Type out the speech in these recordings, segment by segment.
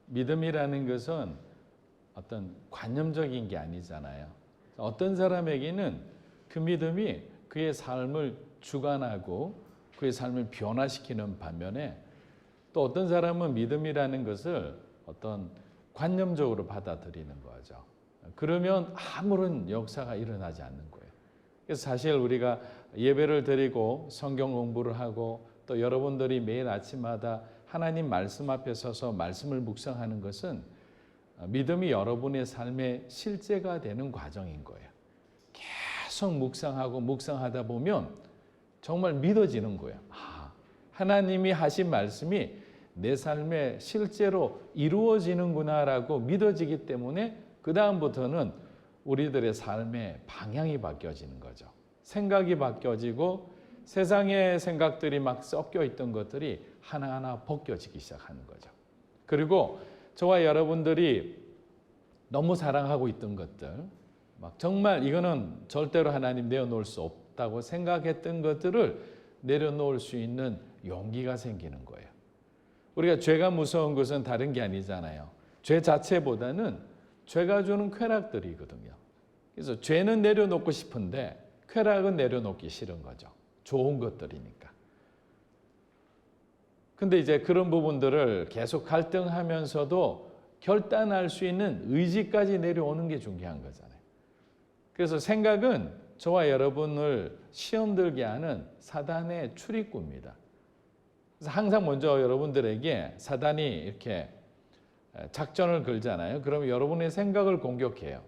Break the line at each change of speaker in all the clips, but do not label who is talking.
믿음이라는 것은 어떤 관념적인 게 아니잖아요. 어떤 사람에게는 그 믿음이 그의 삶을 주관하고 그의 삶을 변화시키는 반면에 또 어떤 사람은 믿음이라는 것을 어떤 관념적으로 받아들이는 거죠. 그러면 아무런 역사가 일어나지 않는 거예요. 그래서 사실 우리가 예배를 드리고 성경 공부를 하고 또 여러분들이 매일 아침마다 하나님 말씀 앞에 서서 말씀을 묵상하는 것은 믿음이 여러분의 삶의 실제가 되는 과정인 거예요. 계속 묵상하고 묵상하다 보면 정말 믿어지는 거예요. 하나님이 하신 말씀이 내 삶에 실제로 이루어지는구나라고 믿어지기 때문에 그 다음부터는 우리들의 삶의 방향이 바뀌어지는 거죠. 생각이 바뀌어지고 세상의 생각들이 막 섞여 있던 것들이 하나하나 벗겨지기 시작하는 거죠. 그리고 저와 여러분들이 너무 사랑하고 있던 것들, 막 정말 이거는 절대로 하나님 내어놓을 수 없다고 생각했던 것들을 내려놓을 수 있는 용기가 생기는 거예요. 우리가 죄가 무서운 것은 다른 게 아니잖아요. 죄 자체보다는 죄가 주는 쾌락들이거든요. 그래서 죄는 내려놓고 싶은데 쾌락은 내려놓기 싫은 거죠. 좋은 것들이니까. 근데 이제 그런 부분들을 계속 갈등하면서도 결단할 수 있는 의지까지 내려오는 게 중요한 거잖아요. 그래서 생각은 저와 여러분을 시험 들게 하는 사단의 출입구입니다. 그래서 항상 먼저 여러분들에게 사단이 이렇게 작전을 걸잖아요. 그러면 여러분의 생각을 공격해요.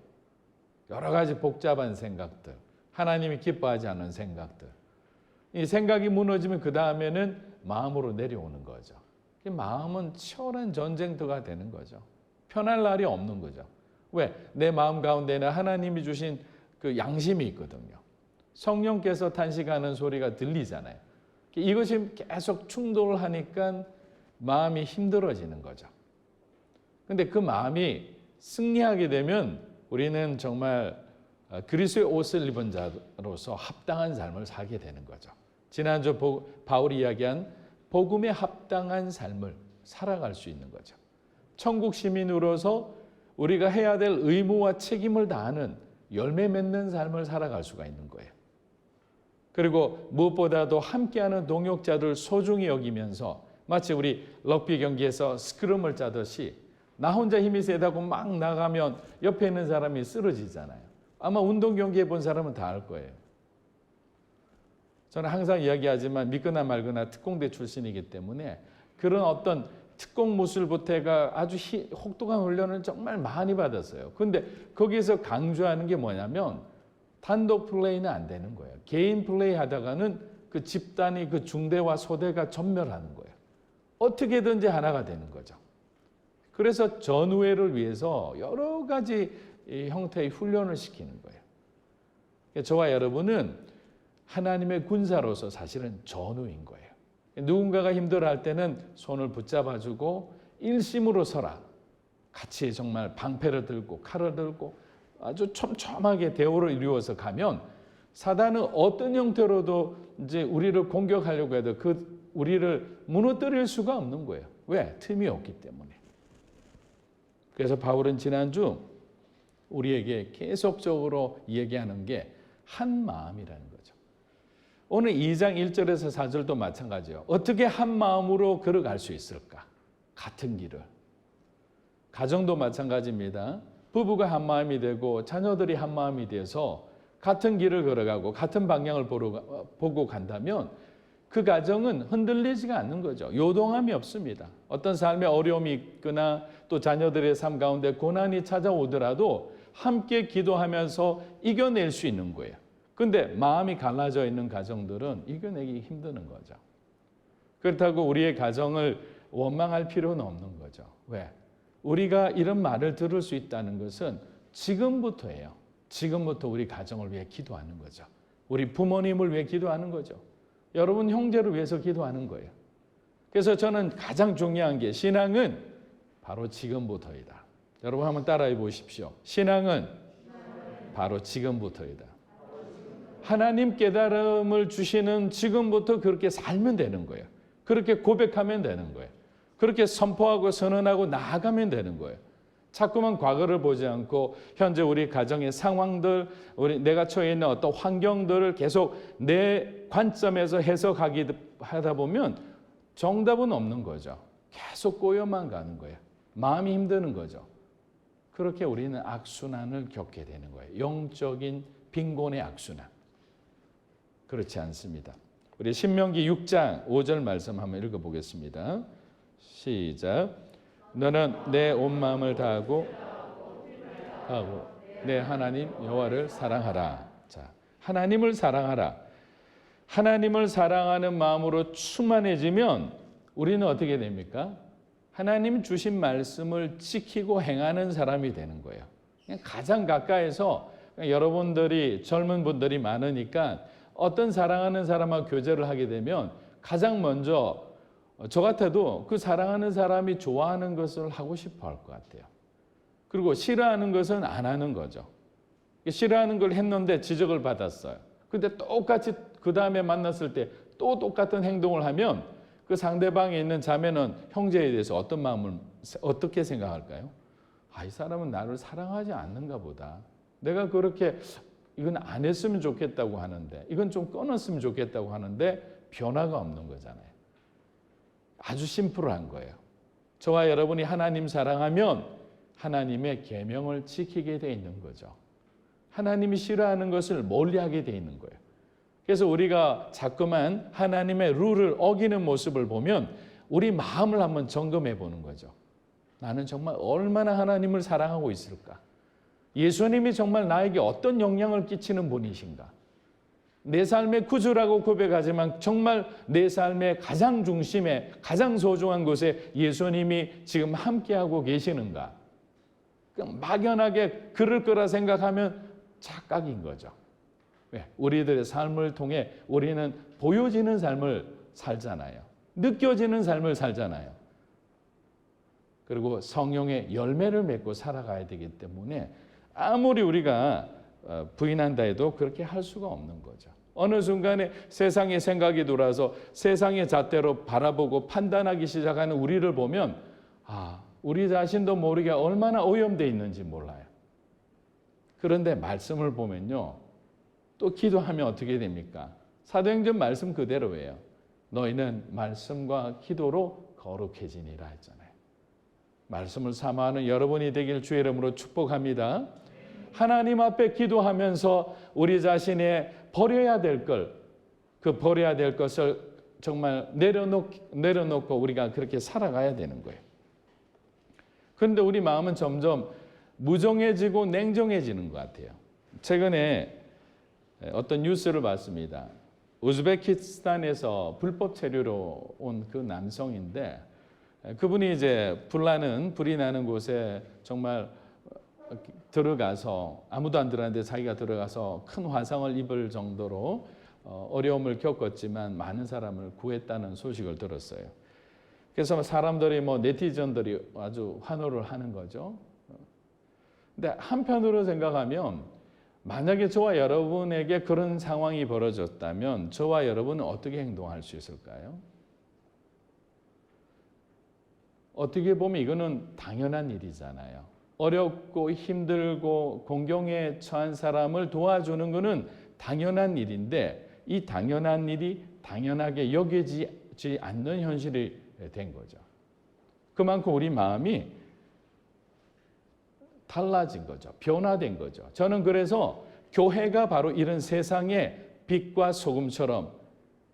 여러 가지 복잡한 생각들, 하나님이 기뻐하지 않는 생각들. 이 생각이 무너지면 그 다음에는 마음으로 내려오는 거죠. 마음은 치열한 전쟁터가 되는 거죠. 편할 날이 없는 거죠. 왜? 내 마음 가운데는 하나님이 주신 그 양심이 있거든요. 성령께서 탄식하는 소리가 들리잖아요. 이것이 계속 충돌을 하니까 마음이 힘들어지는 거죠. 근데 그 마음이 승리하게 되면 우리는 정말 그리스도의 옷을 입은 자로서 합당한 삶을 살게 되는 거죠. 지난주 바울이 이야기한 복음에 합당한 삶을 살아갈 수 있는 거죠. 천국 시민으로서 우리가 해야 될 의무와 책임을 다하는 열매 맺는 삶을 살아갈 수가 있는 거예요. 그리고 무엇보다도 함께하는 동역자들 소중히 여기면서 마치 우리 럭비 경기에서 스크럼을 짜듯이 나 혼자 힘이 세다고 막 나가면 옆에 있는 사람이 쓰러지잖아요. 아마 운동 경기 해본 사람은 다 알 거예요. 저는 항상 이야기하지만 믿거나 말거나 특공대 출신이기 때문에 그런 어떤 특공 무술부대가 아주 혹독한 훈련을 정말 많이 받았어요. 그런데 거기에서 강조하는 게 뭐냐면 단독 플레이는 안 되는 거예요. 개인 플레이 하다가는 그 집단이 그 중대와 소대가 전멸하는 거예요. 어떻게든지 하나가 되는 거죠. 그래서 전우회를 위해서 여러 가지 형태의 훈련을 시키는 거예요. 저와 여러분은 하나님의 군사로서 사실은 전우인 거예요. 누군가가 힘들어할 때는 손을 붙잡아주고 일심으로 서라. 같이 정말 방패를 들고 칼을 들고 아주 촘촘하게 대우를 이루어서 가면 사단은 어떤 형태로도 이제 우리를 공격하려고 해도 우리를 무너뜨릴 수가 없는 거예요. 왜? 틈이 없기 때문에. 그래서 바울은 지난주 우리에게 계속적으로 얘기하는 게 한 마음이라는 거죠. 오늘 2장 1절에서 4절도 마찬가지예요. 어떻게 한 마음으로 걸어갈 수 있을까? 같은 길을. 가정도 마찬가지입니다. 부부가 한 마음이 되고 자녀들이 한 마음이 돼서 같은 길을 걸어가고 같은 방향을 보고 간다면 그 가정은 흔들리지가 않는 거죠. 요동함이 없습니다. 어떤 삶에 어려움이 있거나 또 자녀들의 삶 가운데 고난이 찾아오더라도 함께 기도하면서 이겨낼 수 있는 거예요. 그런데 마음이 갈라져 있는 가정들은 이겨내기 힘드는 거죠. 그렇다고 우리의 가정을 원망할 필요는 없는 거죠. 왜? 우리가 이런 말을 들을 수 있다는 것은 지금부터예요. 지금부터 우리 가정을 위해 기도하는 거죠. 우리 부모님을 위해 기도하는 거죠. 여러분 형제를 위해서 기도하는 거예요. 그래서 저는 가장 중요한 게 신앙은 바로 지금부터이다. 여러분 한번 따라해 보십시오. 신앙은 바로 지금부터이다. 하나님 깨달음을 주시는 지금부터 그렇게 살면 되는 거예요. 그렇게 고백하면 되는 거예요. 그렇게 선포하고 선언하고 나아가면 되는 거예요. 자꾸만 과거를 보지 않고 현재 우리 가정의 상황들, 내가 처해 있는 어떤 환경들을 계속 내 관점에서 해석하다 보면 정답은 없는 거죠. 계속 꼬여만 가는 거예요. 마음이 힘드는 거죠. 그렇게 우리는 악순환을 겪게 되는 거예요. 영적인 빈곤의 악순환. 그렇지 않습니다. 우리 신명기 6장 5절 말씀 한번 읽어보겠습니다. 시작. 너는 내 온 마음을 다하고 내 하나님 여호와를 사랑하라. 자, 하나님을 사랑하라. 하나님을 사랑하는 마음으로 충만해지면 우리는 어떻게 됩니까? 하나님 주신 말씀을 지키고 행하는 사람이 되는 거예요. 가장 가까이서 여러분들이 젊은 분들이 많으니까 어떤 사랑하는 사람하고 교제를 하게 되면 가장 먼저 저 같아도 그 사랑하는 사람이 좋아하는 것을 하고 싶어 할 것 같아요. 그리고 싫어하는 것은 안 하는 거죠. 싫어하는 걸 했는데 지적을 받았어요. 근데 똑같이 그 다음에 만났을 때 또 똑같은 행동을 하면 그 상대방에 있는 자매는 형제에 대해서 어떤 마음을 어떻게 생각할까요? 아, 이 사람은 나를 사랑하지 않는가 보다. 내가 그렇게 이건 안 했으면 좋겠다고 하는데 이건 좀 끊었으면 좋겠다고 하는데 변화가 없는 거잖아요. 아주 심플한 거예요. 저와 여러분이 하나님 사랑하면 하나님의 계명을 지키게 돼 있는 거죠. 하나님이 싫어하는 것을 멀리하게 돼 있는 거예요. 그래서 우리가 자꾸만 하나님의 룰을 어기는 모습을 보면 우리 마음을 한번 점검해 보는 거죠. 나는 정말 얼마나 하나님을 사랑하고 있을까? 예수님이 정말 나에게 어떤 영향을 끼치는 분이신가? 내 삶의 구주라고 고백하지만 정말 내 삶의 가장 중심에 가장 소중한 곳에 예수님이 지금 함께하고 계시는가? 막연하게 그럴 거라 생각하면 착각인 거죠. 우리들의 삶을 통해 우리는 보여지는 삶을 살잖아요. 느껴지는 삶을 살잖아요. 그리고 성령의 열매를 맺고 살아가야 되기 때문에 아무리 우리가 부인한다 해도 그렇게 할 수가 없는 거죠. 어느 순간에 세상의 생각이 돌아서 세상의 잣대로 바라보고 판단하기 시작하는 우리를 보면 우리 자신도 모르게 얼마나 오염되어 있는지 몰라요. 그런데 말씀을 보면요. 또 기도하면 어떻게 됩니까? 사도행전 말씀 그대로예요. 너희는 말씀과 기도로 거룩해지니라 했잖아요. 말씀을 사모하는 여러분이 되길 주의 이름으로 축복합니다. 하나님 앞에 기도하면서 우리 자신의 버려야 될 것, 그 버려야 될 것을 정말 내려놓고 우리가 그렇게 살아가야 되는 거예요. 그런데 우리 마음은 점점 무정해지고 냉정해지는 것 같아요. 최근에 어떤 뉴스를 봤습니다. 우즈베키스탄에서 불법 체류로 온 그 남성인데 그분이 이제 불이 나는 곳에 정말 들어가서 아무도 안 들어갔는데 자기가 들어가서 큰 화상을 입을 정도로 어려움을 겪었지만 많은 사람을 구했다는 소식을 들었어요. 그래서 사람들이 네티즌들이 아주 환호를 하는 거죠. 근데 한편으로 생각하면 만약에 저와 여러분에게 그런 상황이 벌어졌다면 저와 여러분은 어떻게 행동할 수 있을까요? 어떻게 보면 이거는 당연한 일이잖아요. 어렵고 힘들고 공경에 처한 사람을 도와주는 것은 당연한 일인데 이 당연한 일이 당연하게 여겨지지 않는 현실이 된 거죠. 그만큼 우리 마음이 달라진 거죠. 변화된 거죠. 저는 그래서 교회가 바로 이런 세상의 빛과 소금처럼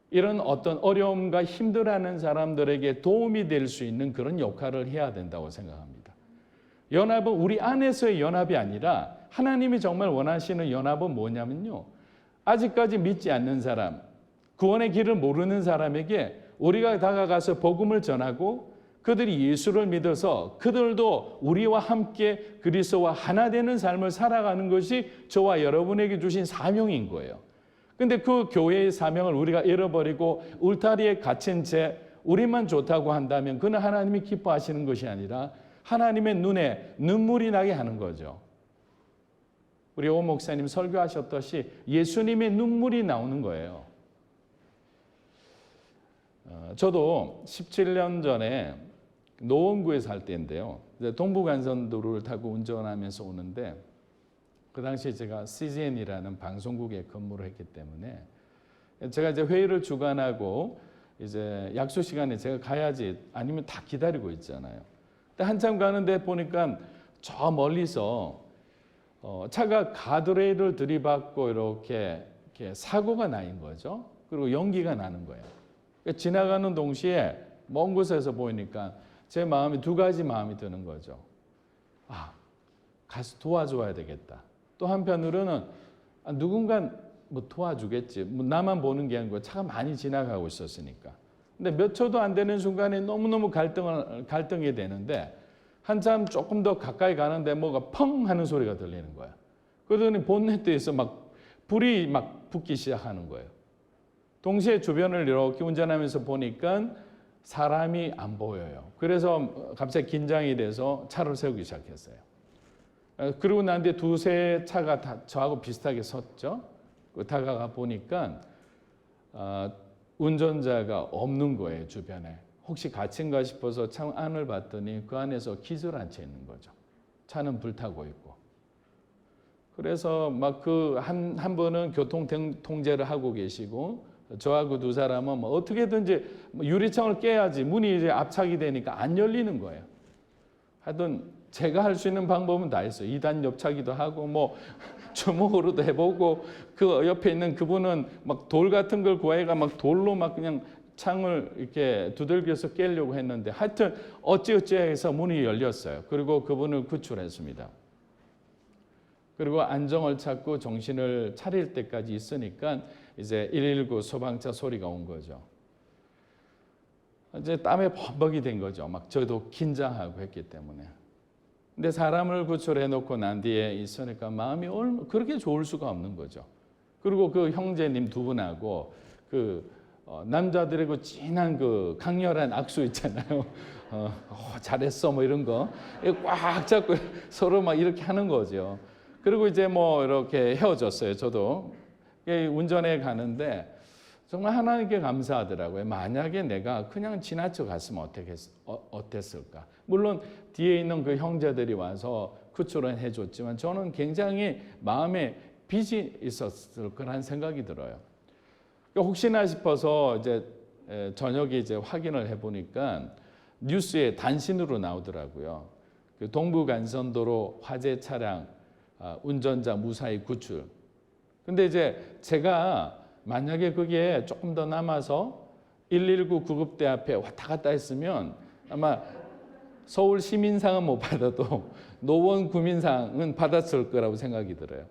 이런 어떤 어려움과 힘들어하는 사람들에게 도움이 될 수 있는 그런 역할을 해야 된다고 생각합니다. 연합은 우리 안에서의 연합이 아니라 하나님이 정말 원하시는 연합은 뭐냐면요. 아직까지 믿지 않는 사람, 구원의 길을 모르는 사람에게 우리가 다가가서 복음을 전하고 그들이 예수를 믿어서 그들도 우리와 함께 그리스도와 하나 되는 삶을 살아가는 것이 저와 여러분에게 주신 사명인 거예요. 근데 그 교회의 사명을 우리가 잃어버리고 울타리에 갇힌 채 우리만 좋다고 한다면 그는 하나님이 기뻐하시는 것이 아니라 하나님의 눈에 눈물이 나게 하는 거죠. 우리 오 목사님 설교하셨듯이 예수님의 눈물이 나오는 거예요. 저도 17년 전에 노원구에 살 때인데요. 이제 동부간선도로를 타고 운전하면서 오는데 그 당시에 제가 CGN이라는 방송국에 근무를 했기 때문에 제가 이제 회의를 주관하고 이제 약속 시간에 제가 가야지 아니면 다 기다리고 있잖아요. 근데 한참 가는데 보니까 저 멀리서 차가 가드레일을 들이받고 이렇게 사고가 나인 거죠. 그리고 연기가 나는 거예요. 그러니까 지나가는 동시에 먼 곳에서 보이니까 제 마음이 두 가지 마음이 드는 거죠. 아, 가서 도와줘야 되겠다. 또 한편으로는 누군가 뭐 도와주겠지. 뭐 나만 보는 게 아니고 차가 많이 지나가고 있었으니까. 근데 몇 초도 안 되는 순간에 너무너무 갈등이 되는데 한참 조금 더 가까이 가는데 뭐가 펑 하는 소리가 들리는 거야. 그러더니 본네트에서 막 불이 막 붙기 시작하는 거예요. 동시에 주변을 이렇게 운전하면서 보니까 사람이 안 보여요. 그래서 갑자기 긴장이 돼서 차를 세우기 시작했어요. 그리고 난 뒤에 두세 차가 다 저하고 비슷하게 섰죠. 다가가 보니까 운전자가 없는 거예요, 주변에. 혹시 갇힌가 싶어서 차 안을 봤더니 그 안에서 기절한 채 있는 거죠. 차는 불타고 있고. 그래서 막 그 한 분은 교통 통제를 하고 계시고 저하고 두 사람은 뭐 어떻게든지 유리창을 깨야지 문이 이제 압착이 되니까 안 열리는 거예요. 하여튼 제가 할 수 있는 방법은 다 있어요. 2단 옆차기도 하고 뭐 주먹으로도 해보고 그 옆에 있는 그분은 막 돌 같은 걸 구해가 막 돌로 막 그냥 창을 이렇게 두들겨서 깨려고 했는데 하여튼 어찌어찌해서 문이 열렸어요. 그리고 그분을 구출했습니다. 그리고 안정을 찾고 정신을 차릴 때까지 있으니까 이제 119 소방차 소리가 온 거죠. 이제 땀에 범벅이 된 거죠. 막 저도 긴장하고 했기 때문에. 근데 사람을 구출해 놓고 난 뒤에 있으니까 마음이 그렇게 좋을 수가 없는 거죠. 그리고 그 형제님 두 분하고 남자들의 그 진한 그 강렬한 악수 있잖아요. 잘했어 뭐 이런 거 꽉 잡고 서로 막 이렇게 하는 거죠. 그리고 이제 뭐 이렇게 헤어졌어요. 저도 운전해 가는데 정말 하나님께 감사하더라고요. 만약에 내가 그냥 지나쳐 갔으면 어땠을까? 물론 뒤에 있는 그 형제들이 와서 구출은 해줬지만 저는 굉장히 마음에 빚이 있었을 거란 생각이 들어요. 혹시나 싶어서 이제 저녁에 이제 확인을 해보니까 뉴스에 단신으로 나오더라고요. 그 동부간선도로 화재 차량 운전자 무사히 구출. 근데 이제 제가 만약에 그게 조금 더 남아서 119 구급대 앞에 왔다 갔다 했으면 아마 서울 시민상은 못 받아도 노원 구민상은 받았을 거라고 생각이 들어요.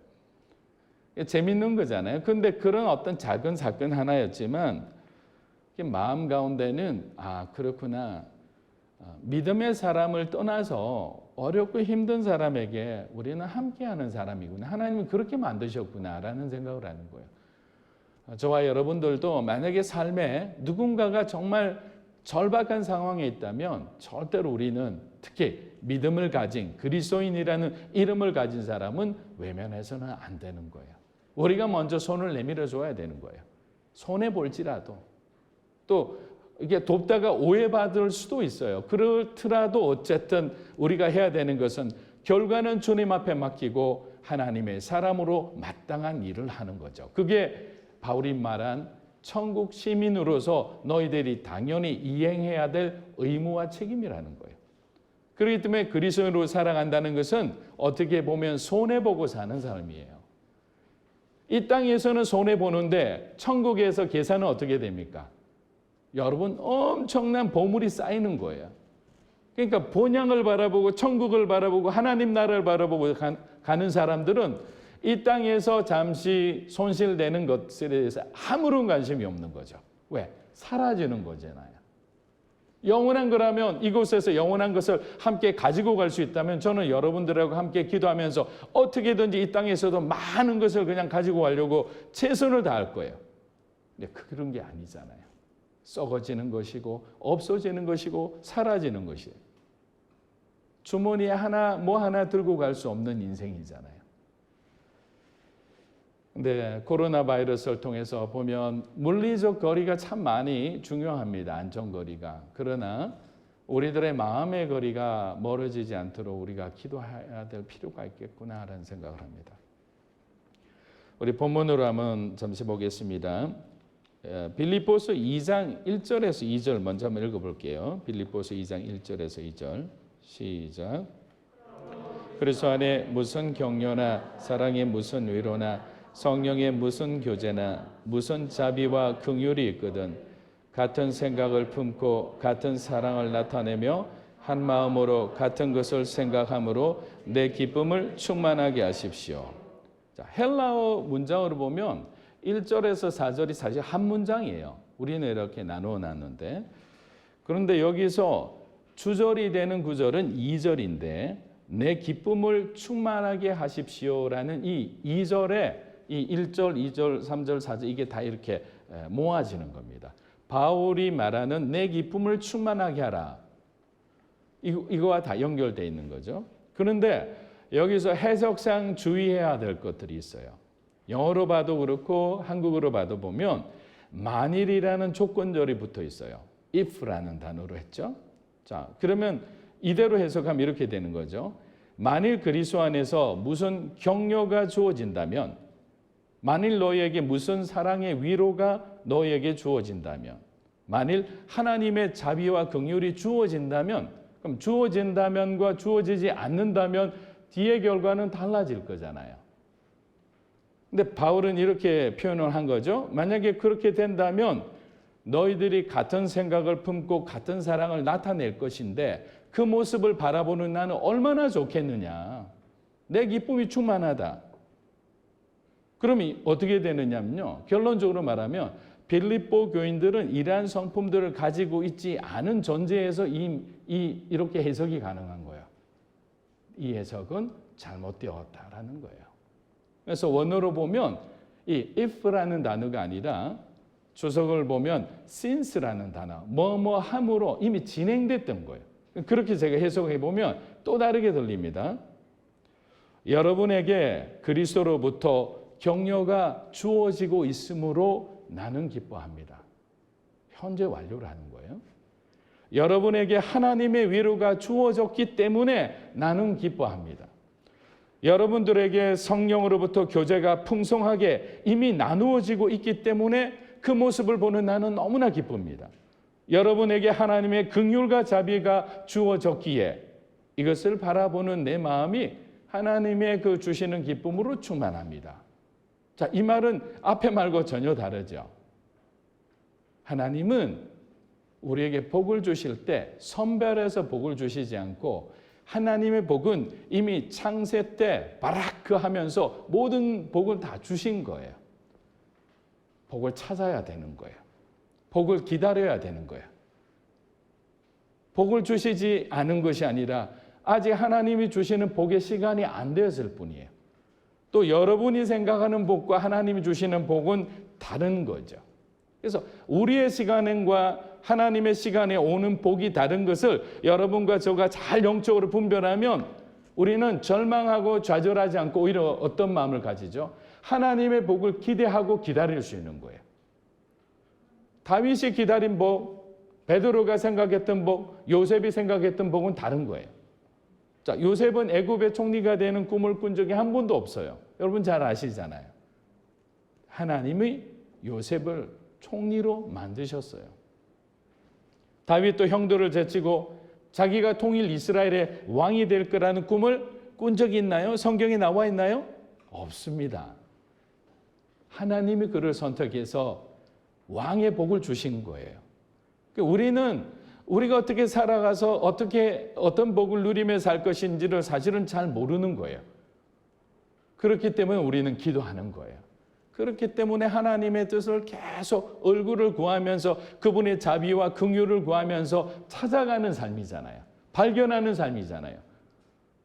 재밌는 거잖아요. 근데 그런 어떤 작은 사건 하나였지만 마음 가운데는 그렇구나. 믿음의 사람을 떠나서 어렵고 힘든 사람에게 우리는 함께하는 사람이구나. 하나님은 그렇게 만드셨구나라는 생각을 하는 거예요. 저와 여러분들도 만약에 삶에 누군가가 정말 절박한 상황에 있다면 절대로 우리는 특히 믿음을 가진 그리스도인이라는 이름을 가진 사람은 외면해서는 안 되는 거예요. 우리가 먼저 손을 내밀어 줘야 되는 거예요. 손해 볼지라도. 또 이게 돕다가 오해받을 수도 있어요. 그렇더라도 어쨌든 우리가 해야 되는 것은 결과는 주님 앞에 맡기고 하나님의 사람으로 마땅한 일을 하는 거죠. 그게 바울이 말한 천국 시민으로서 너희들이 당연히 이행해야 될 의무와 책임이라는 거예요. 그렇기 때문에 그리스도인으로 살아간다는 것은 어떻게 보면 손해보고 사는 삶이에요. 이 땅에서는 손해보는데 천국에서 계산은 어떻게 됩니까? 여러분 엄청난 보물이 쌓이는 거예요. 그러니까 본향을 바라보고 천국을 바라보고 하나님 나라를 바라보고 가는 사람들은 이 땅에서 잠시 손실되는 것에 대해서 아무런 관심이 없는 거죠. 왜? 사라지는 거잖아요. 영원한 거라면 이곳에서 영원한 것을 함께 가지고 갈 수 있다면 저는 여러분들하고 함께 기도하면서 어떻게든지 이 땅에서도 많은 것을 그냥 가지고 가려고 최선을 다할 거예요. 근데 그런 게 아니잖아요. 썩어지는 것이고 없어지는 것이고 사라지는 것이에요. 주머니에 뭐 하나 들고 갈 수 없는 인생이잖아요. 근데 코로나 바이러스를 통해서 보면 물리적 거리가 참 많이 중요합니다. 안전거리가. 그러나 우리들의 마음의 거리가 멀어지지 않도록 우리가 기도해야 될 필요가 있겠구나라는 생각을 합니다. 우리 본문으로 한번 잠시 보겠습니다. 빌립보서 2장 1절에서 2절 먼저 한번 읽어볼게요. 빌립보서 2장 1절에서 2절 시작. 그리스도 안에 무슨 격려나 사랑의 무슨 위로나 성령의 무슨 교제나 무슨 자비와 긍휼이 있거든 같은 생각을 품고 같은 사랑을 나타내며 한 마음으로 같은 것을 생각함으로 내 기쁨을 충만하게 하십시오. 자, 헬라어 문장으로 보면 1절에서 4절이 사실 한 문장이에요. 우리는 이렇게 나누어 놨는데 그런데 여기서 주절이 되는 구절은 2절인데 내 기쁨을 충만하게 하십시오라는 이 2절에 이 1절, 2절, 3절, 4절 이게 다 이렇게 모아지는 겁니다. 바울이 말하는 내 기쁨을 충만하게 하라. 이거와 다 연결되어 있는 거죠. 그런데 여기서 해석상 주의해야 될 것들이 있어요. 영어로 봐도 그렇고 한국어로 봐도 보면 만일이라는 조건절이 붙어 있어요. if라는 단어로 했죠. 자, 그러면 이대로 해석하면 이렇게 되는 거죠. 만일 그리스도 안에서 무슨 격려가 주어진다면, 만일 너희에게 무슨 사랑의 위로가 너희에게 주어진다면, 만일 하나님의 자비와 긍휼이 주어진다면, 그럼 주어진다면과 주어지지 않는다면 뒤의 결과는 달라질 거잖아요. 근데 바울은 이렇게 표현을 한 거죠. 만약에 그렇게 된다면 너희들이 같은 생각을 품고 같은 사랑을 나타낼 것인데 그 모습을 바라보는 나는 얼마나 좋겠느냐. 내 기쁨이 충만하다. 그럼 어떻게 되느냐면요. 결론적으로 말하면 빌립보 교인들은 이러한 성품들을 가지고 있지 않은 전제에서 이렇게 해석이 가능한 거예요. 이 해석은 잘못되었다라는 거예요. 그래서 원어로 보면 이 if라는 단어가 아니라 주석을 보면 since라는 단어, 뭐뭐 함으로 이미 진행됐던 거예요. 그렇게 제가 해석해 보면 또 다르게 들립니다. 여러분에게 그리스도로부터 격려가 주어지고 있으므로 나는 기뻐합니다. 현재 완료를 하는 거예요. 여러분에게 하나님의 위로가 주어졌기 때문에 나는 기뻐합니다. 여러분들에게 성령으로부터 교제가 풍성하게 이미 나누어지고 있기 때문에 그 모습을 보는 나는 너무나 기쁩니다. 여러분에게 하나님의 긍휼과 자비가 주어졌기에 이것을 바라보는 내 마음이 하나님의 그 주시는 기쁨으로 충만합니다. 자, 이 말은 앞에 말과 전혀 다르죠. 하나님은 우리에게 복을 주실 때 선별해서 복을 주시지 않고 하나님의 복은 이미 창세 때 바라크 하면서 모든 복을 다 주신 거예요. 복을 찾아야 되는 거예요. 복을 기다려야 되는 거예요. 복을 주시지 않은 것이 아니라 아직 하나님이 주시는 복의 시간이 안 되었을 뿐이에요. 또 여러분이 생각하는 복과 하나님이 주시는 복은 다른 거죠. 그래서 우리의 시간과 하나님의 시간에 오는 복이 다른 것을 여러분과 저가 잘 영적으로 분별하면 우리는 절망하고 좌절하지 않고 오히려 어떤 마음을 가지죠? 하나님의 복을 기대하고 기다릴 수 있는 거예요. 다윗이 기다린 복, 베드로가 생각했던 복, 요셉이 생각했던 복은 다른 거예요. 자, 요셉은 애굽의 총리가 되는 꿈을 꾼 적이 한 번도 없어요. 여러분 잘 아시잖아요. 하나님이 요셉을 총리로 만드셨어요. 다윗도 형들을 제치고 자기가 통일 이스라엘의 왕이 될 거라는 꿈을 꾼 적이 있나요? 성경에 나와 있나요? 없습니다. 하나님이 그를 선택해서 왕의 복을 주신 거예요. 우리가 어떻게 살아가서 어떤 복을 누리며 살 것인지를 사실은 잘 모르는 거예요. 그렇기 때문에 우리는 기도하는 거예요. 그렇기 때문에 하나님의 뜻을 계속 얼굴을 구하면서 그분의 자비와 긍휼을 구하면서 찾아가는 삶이잖아요. 발견하는 삶이잖아요.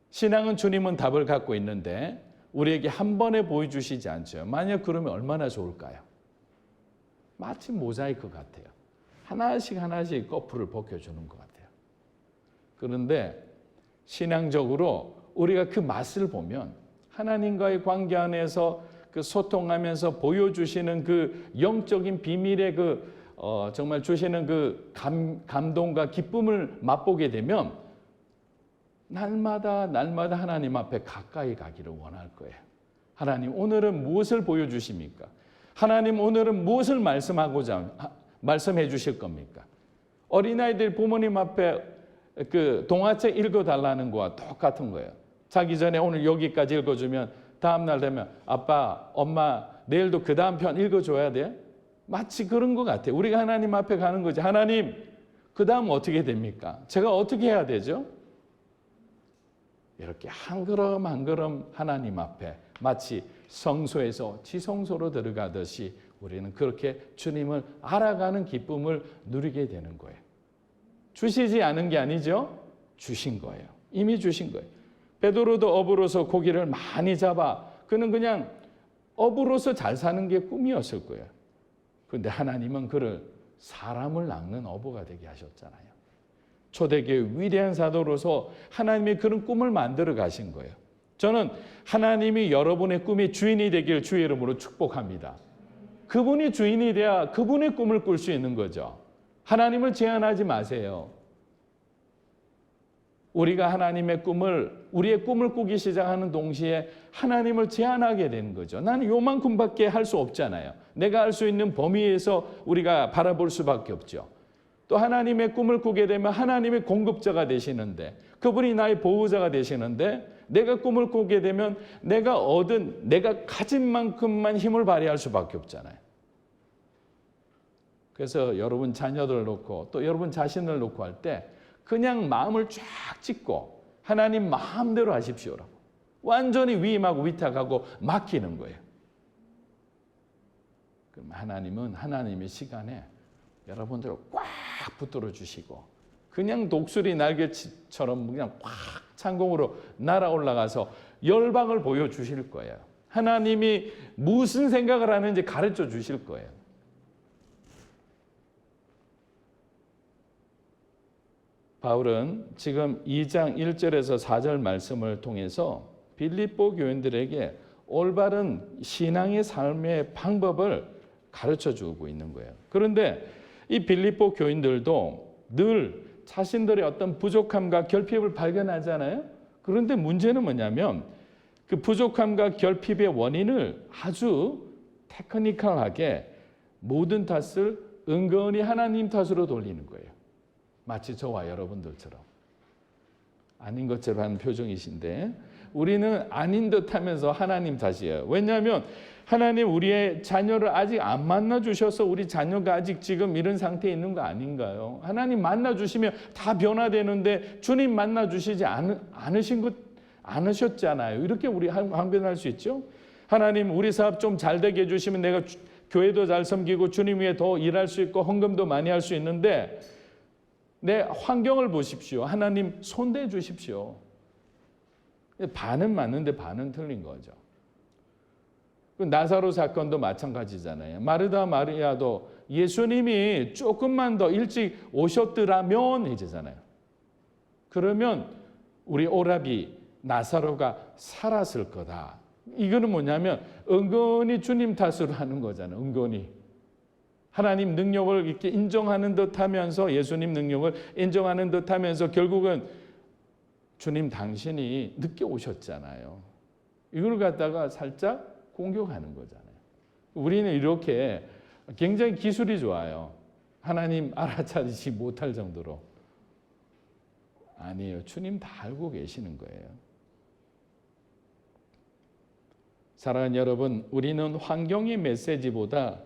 신앙은 주님은 답을 갖고 있는데 우리에게 한 번에 보여주시지 않죠. 만약 그러면 얼마나 좋을까요? 마치 모자이크 같아요. 하나씩 하나씩 거풀을 벗겨주는 것 같아요. 그런데 신앙적으로 우리가 그 맛을 보면 하나님과의 관계 안에서 그 소통하면서 보여주시는 그 영적인 비밀의 그 정말 주시는 그 감동과 기쁨을 맛보게 되면 날마다 하나님 앞에 가까이 가기를 원할 거예요. 하나님 오늘은 무엇을 보여주십니까? 하나님 오늘은 무엇을 말씀해 주실 겁니까? 어린아이들 부모님 앞에 그 동화책 읽어달라는 거와 똑같은 거예요. 자기 전에 오늘 여기까지 읽어주면 다음날 되면 아빠, 엄마 내일도 그 다음 편 읽어줘야 돼? 마치 그런 것 같아요. 우리가 하나님 앞에 가는 거지. 하나님 그 다음 어떻게 됩니까? 제가 어떻게 해야 되죠? 이렇게 한 걸음 한 걸음 하나님 앞에 마치 성소에서 지성소로 들어가듯이 우리는 그렇게 주님을 알아가는 기쁨을 누리게 되는 거예요. 주시지 않은 게 아니죠. 주신 거예요. 이미 주신 거예요. 베드로도 어부로서 고기를 많이 잡아 그는 그냥 어부로서 잘 사는 게 꿈이었을 거예요. 그런데 하나님은 그를 사람을 낚는 어부가 되게 하셨잖아요. 초대교회 위대한 사도로서 하나님이 그런 꿈을 만들어 가신 거예요. 저는 하나님이 여러분의 꿈의 주인이 되길 주의 이름으로 축복합니다. 그분이 주인이 돼야 그분의 꿈을 꿀 수 있는 거죠. 하나님을 제한하지 마세요. 우리가 우리의 꿈을 꾸기 시작하는 동시에 하나님을 제한하게 되는 거죠. 나는 요만큼밖에 할 수 없잖아요. 내가 할 수 있는 범위에서 우리가 바라볼 수밖에 없죠. 또 하나님의 꿈을 꾸게 되면 하나님의 공급자가 되시는데 그분이 나의 보호자가 되시는데 내가 꿈을 꾸게 되면 내가 가진 만큼만 힘을 발휘할 수밖에 없잖아요. 그래서 여러분 자녀들을 놓고 또 여러분 자신을 놓고 할 때 그냥 마음을 쫙 찢고 하나님 마음대로 하십시오라고 완전히 위임하고 위탁하고 맡기는 거예요. 그럼 하나님은 하나님의 시간에 여러분들을 꽉 붙들어 주시고 그냥 독수리 날개처럼 그냥 꽉 창공으로 날아 올라가서 열방을 보여주실 거예요. 하나님이 무슨 생각을 하는지 가르쳐 주실 거예요. 바울은 지금 2장 1절에서 4절 말씀을 통해서 빌립보 교인들에게 올바른 신앙의 삶의 방법을 가르쳐 주고 있는 거예요. 그런데 이 빌립보 교인들도 늘 자신들의 어떤 부족함과 결핍을 발견하잖아요. 그런데 문제는 뭐냐면 그 부족함과 결핍의 원인을 아주 테크니컬하게 모든 탓을 은근히 하나님 탓으로 돌리는 거예요. 마치 저와 여러분들처럼. 아닌 것처럼 하는 표정이신데 우리는 아닌 듯하면서 하나님 탓이에요. 왜냐하면 하나님 우리의 자녀를 아직 안 만나주셔서 우리 자녀가 아직 지금 이런 상태에 있는 거 아닌가요? 하나님 만나주시면 다 변화되는데 주님 만나주시지 않으셨잖아요. 이렇게 우리 항변할 수 있죠. 하나님 우리 사업 좀 잘 되게 해주시면 내가 교회도 잘 섬기고 주님 위해 더 일할 수 있고 헌금도 많이 할 수 있는데 내 환경을 보십시오. 하나님 손대해 주십시오. 반은 맞는데 반은 틀린 거죠. 나사로 사건도 마찬가지잖아요. 마르다 마리아도 예수님이 조금만 더 일찍 오셨더라면 이제잖아요. 그러면 우리 오라비 나사로가 살았을 거다. 이거는 뭐냐면 은근히 주님 탓으로 하는 거잖아요. 은근히. 하나님 능력을 이렇게 인정하는 듯하면서 예수님 능력을 인정하는 듯하면서 결국은 주님 당신이 늦게 오셨잖아요. 이걸 갖다가 살짝 공격하는 거잖아요. 우리는 이렇게 굉장히 기술이 좋아요. 하나님 알아차리지 못할 정도로. 아니에요. 주님 다 알고 계시는 거예요. 사랑하는 여러분, 우리는 환경의 메시지보다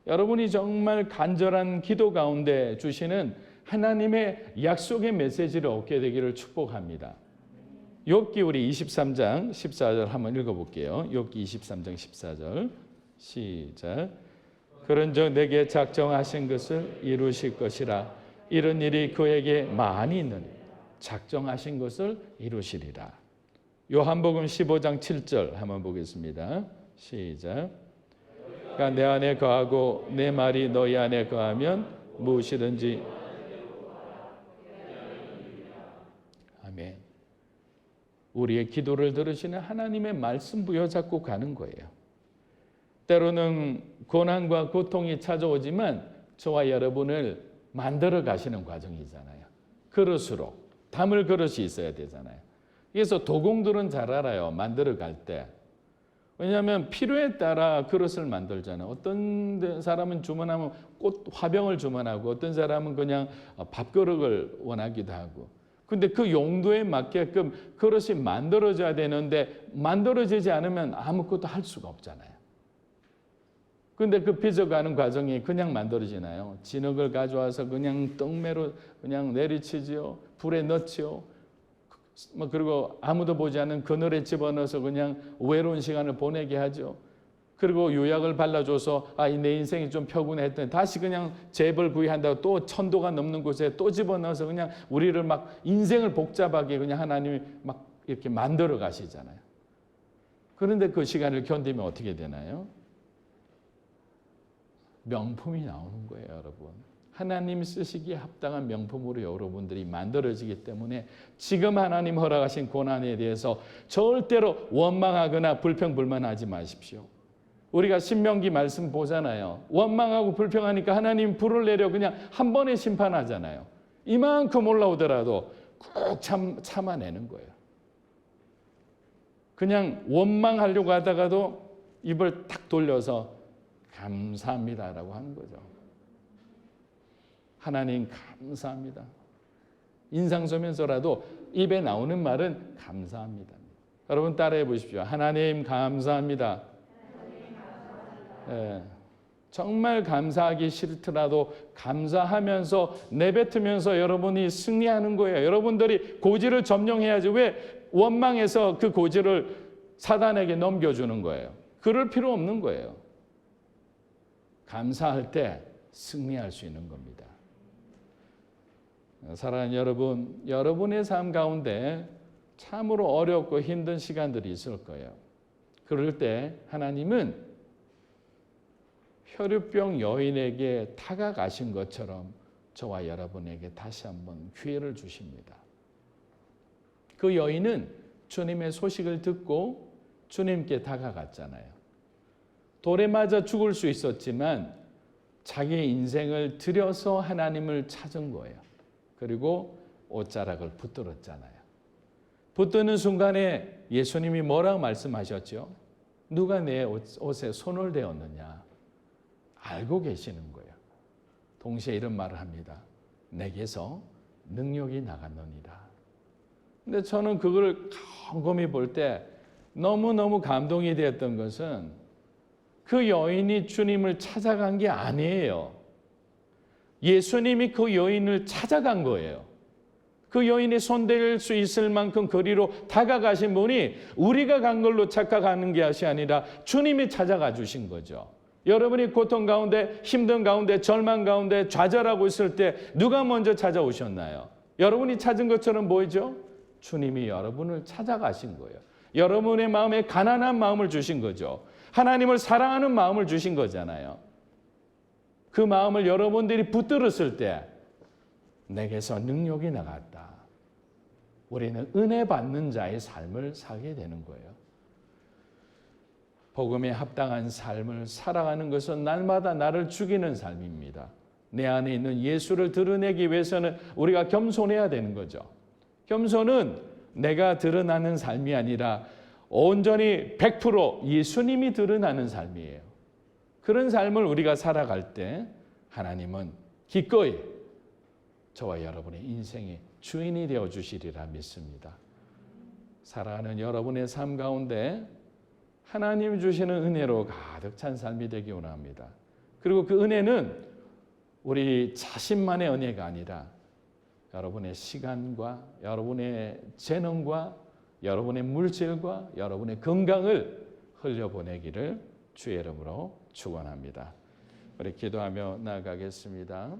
여러분이 정말 간절한 기도 가운데 주시는 하나님의 약속의 메시지를 얻게 되기를 축복합니다. 욥기 우리 23장 14절 한번 읽어볼게요. 욥기 23장 14절 시작. 그런즉 내게 작정하신 것을 이루실 것이라. 이런 일이 그에게 많이 있느니 작정하신 것을 이루시리라. 요한복음 15장 7절 한번 보겠습니다. 시작. 그러니까 내 안에 거하고 내 말이 너희 안에 거하면 무엇이든지. 아멘. 우리의 기도를 들으시는 하나님의 말씀 부여잡고 가는 거예요. 때로는 고난과 고통이 찾아오지만 저와 여러분을 만들어 가시는 과정이잖아요. 그릇으로. 담을 그릇이 있어야 되잖아요. 그래서 도공들은 잘 알아요. 만들어 갈 때. 왜냐하면 필요에 따라 그릇을 만들잖아요. 어떤 사람은 주문하면 꽃 화병을 주문하고 어떤 사람은 그냥 밥그릇을 원하기도 하고. 근데 그 용도에 맞게끔 그릇이 만들어져야 되는데 만들어지지 않으면 아무것도 할 수가 없잖아요. 근데 그 빚어가는 과정이 그냥 만들어지나요? 진흙을 가져와서 그냥 떡매로 그냥 내리치지요. 불에 넣지요. 그리고 아무도 보지 않는 그늘에 집어넣어서 그냥 외로운 시간을 보내게 하죠. 그리고 유약을 발라줘서 내 인생이 좀 펴구나 했더니 다시 그냥 재벌 구이한다고 또 천도가 넘는 곳에 또 집어넣어서 그냥 우리를 막 인생을 복잡하게 그냥 하나님이 막 이렇게 만들어 가시잖아요. 그런데 그 시간을 견디면 어떻게 되나요? 명품이 나오는 거예요, 여러분. 하나님 쓰시기에 합당한 명품으로 여러분들이 만들어지기 때문에 지금 하나님 허락하신 고난에 대해서 절대로 원망하거나 불평불만하지 마십시오. 우리가 신명기 말씀 보잖아요. 원망하고 불평하니까 하나님 불을 내려 그냥 한 번에 심판하잖아요. 이만큼 올라오더라도 꾹 참아내는 거예요. 그냥 원망하려고 하다가도 입을 탁 돌려서 감사합니다라고 하는 거죠. 하나님 감사합니다. 인상 쓰면서라도 입에 나오는 말은 감사합니다. 여러분 따라해 보십시오. 하나님 감사합니다. 네, 정말 감사하기 싫더라도 감사하면서 내뱉으면서 여러분이 승리하는 거예요. 여러분들이 고지를 점령해야지 왜 원망해서 그 고지를 사단에게 넘겨주는 거예요. 그럴 필요 없는 거예요. 감사할 때 승리할 수 있는 겁니다. 사랑하는 여러분, 여러분의 삶 가운데 참으로 어렵고 힘든 시간들이 있을 거예요. 그럴 때 하나님은 혈유병 여인에게 다가가신 것처럼 저와 여러분에게 다시 한번 기회를 주십니다. 그 여인은 주님의 소식을 듣고 주님께 다가갔잖아요. 돌에 맞아 죽을 수 있었지만 자기의 인생을 들여서 하나님을 찾은 거예요. 그리고 옷자락을 붙들었잖아요. 붙드는 순간에 예수님이 뭐라고 말씀하셨죠? 누가 내 옷에 손을 대었느냐? 알고 계시는 거예요. 동시에 이런 말을 합니다. 내게서 능력이 나갔느니라. 근데 저는 그걸 곰곰이 볼 때 너무너무 감동이 되었던 것은 그 여인이 주님을 찾아간 게 아니에요. 예수님이 그 여인을 찾아간 거예요. 그 여인이 손댈 수 있을 만큼 거리로 다가가신 분이 우리가 간 걸로 착각하는 것이 아니라 주님이 찾아가 주신 거죠. 여러분이 고통 가운데, 힘든 가운데, 절망 가운데 좌절하고 있을 때 누가 먼저 찾아오셨나요? 여러분이 찾은 것처럼 보이죠? 주님이 여러분을 찾아가신 거예요. 여러분의 마음에 가난한 마음을 주신 거죠. 하나님을 사랑하는 마음을 주신 거잖아요. 그 마음을 여러분들이 붙들었을 때 내게서 능력이 나갔다. 우리는 은혜 받는 자의 삶을 살게 되는 거예요. 복음에 합당한 삶을 살아가는 것은 날마다 나를 죽이는 삶입니다. 내 안에 있는 예수를 드러내기 위해서는 우리가 겸손해야 되는 거죠. 겸손은 내가 드러나는 삶이 아니라 온전히 100% 예수님이 드러나는 삶이에요. 그런 삶을 우리가 살아갈 때 하나님은 기꺼이 저와 여러분의 인생의 주인이 되어주시리라 믿습니다. 살아가는 여러분의 삶 가운데 하나님이 주시는 은혜로 가득 찬 삶이 되기 원합니다. 그리고 그 은혜는 우리 자신만의 은혜가 아니라 여러분의 시간과 여러분의 재능과 여러분의 물질과 여러분의 건강을 흘려보내기를 주의 이름으로 축원합니다. 우리 기도하며 나아가겠습니다.